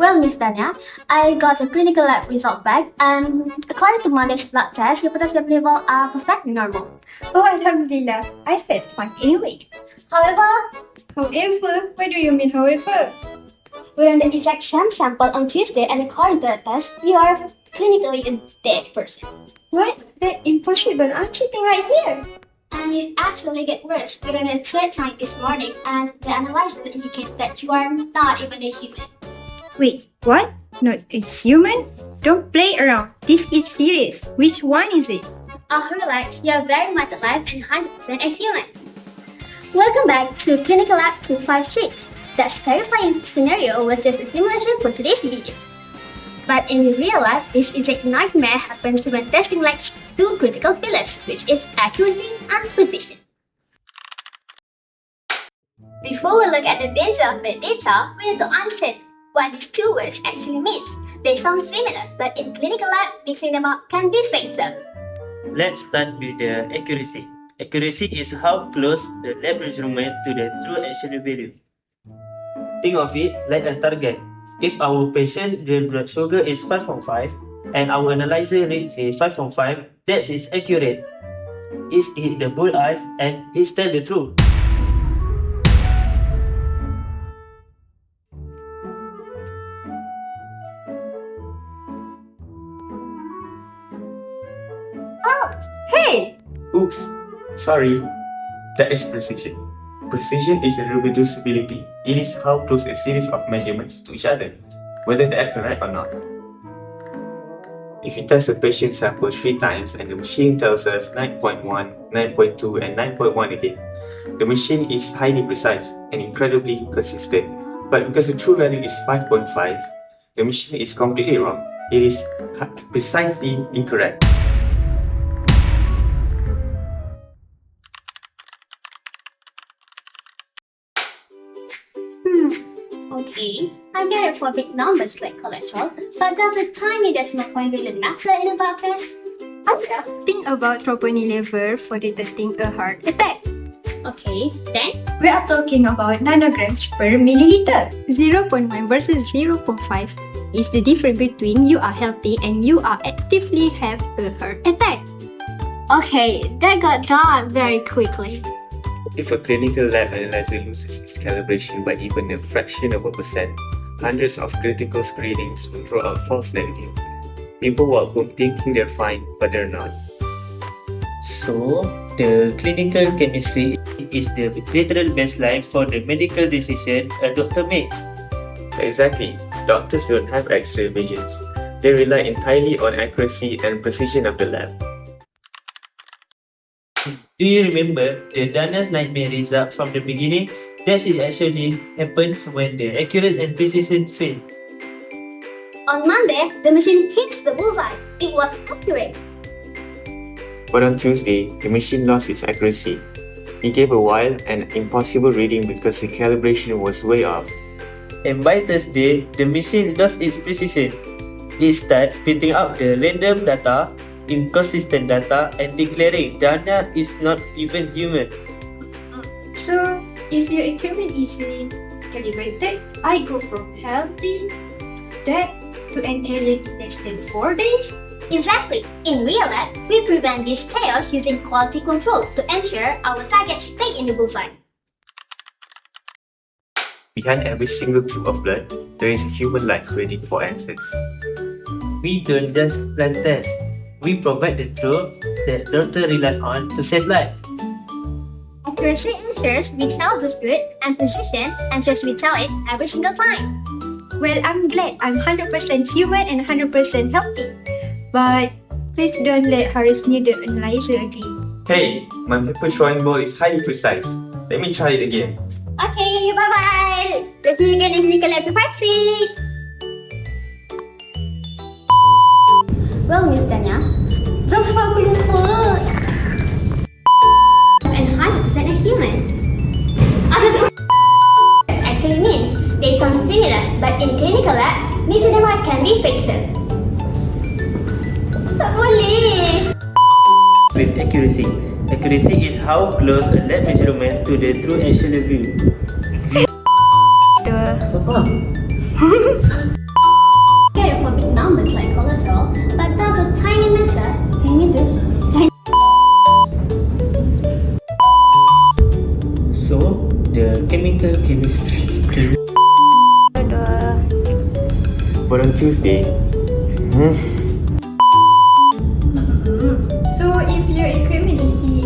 Well, Miss Dania, I got a clinical lab result back, and according to Monday's blood test, your potassium level are perfectly normal. Oh, Alhamdulillah, I felt fine anyway. However, What do you mean, however? we ran the exact sample on Tuesday, and according to the test, you are clinically a dead person. What? That's impossible. I'm sitting right here. And it actually gets worse. We ran a third time this morning, and the analysis indicates that you are not even a human. Wait, what? Not a human? Don't play around. This is serious. Which one is it? Oh, relax, you are very much alive and 100% a human. Welcome back to Clinical Lab 256. That terrifying scenario was just a simulation for today's video. But in real life, this exact nightmare happens when testing lacks two critical pillars, which is accuracy and precision. Before we look at the danger of the data, we need to understand what these two words actually means. They sound similar, but in clinical lab, mixing them up can be fatal. Let's start with the accuracy. Accuracy is how close the lab measurement to the true actual value. Think of it like a target. If our patient their blood sugar is 5.5 and our analyzer reads 5.5, that is accurate. It's hit the bullseye and it's tell the truth. Hey! Oops, sorry. That is precision. Precision is a reproducibility. It is how close a series of measurements to each other, whether they are correct or not. If you test a patient sample 3 times and the machine tells us 9.1, 9.2 and 9.1 again, the machine is highly precise and incredibly consistent. But because the true value is 5.5, the machine is completely wrong. It is precisely incorrect. Okay, I get it for big numbers like cholesterol, but does a tiny decimal point really matter in a blood test? Think about troponin level for detecting a heart attack. Okay, then? We are talking about nanograms per milliliter. 0.1 versus 0.5 is the difference between you are healthy and you are actively have a heart attack. Okay, that got done very quickly. If a clinical lab analyzer loses its calibration by even a fraction of a percent, hundreds of critical screenings will throw out false negatives. People walk home thinking they're fine, but they're not. So, the clinical chemistry is the literal baseline for the medical decision a doctor makes. Exactly. Doctors don't have X-ray visions. They rely entirely on accuracy and precision of the lab. Do you remember the Dania's nightmare result from the beginning? That is actually happens when the accuracy and precision fail. On Monday, the machine hits the bullseye. It was accurate. But on Tuesday, the machine lost its accuracy. It gave a wild and impossible reading because the calibration was way off. And by Thursday, the machine lost its precision. It starts spitting out the random data, inconsistent data, and declaring Dania is not even human. So, if your equipment is calibrated, I go from healthy, dead, to an alien in less than 4 days? Exactly. In real life, we prevent this chaos using quality control to ensure our targets stay in the bullseye. Behind every single tube of blood, there is a human life waiting for answers. We don't just run tests. We provide the truth that doctor relies on to save life. Accuracy ensures we tell the truth, and precision ensures we tell it every single time. Well, I'm glad I'm 100% human and 100% healthy. But please don't let HAREEZ need the analyzer again. Hey, my paper drawing ball is highly precise. Let me try it again. Okay, bye-bye! Let's see you again in Clinical Lab 256! Well, Miss Dania, those of our people and 100% a human. Other actually means they sound similar, but in clinical lab, mixing them up can be fatal. Tak boleh! With accuracy. Accuracy is how close a lab measurement to the true actual view. The Sumpah. the chemical chemistry. But on Tuesday, So if your equipment is in,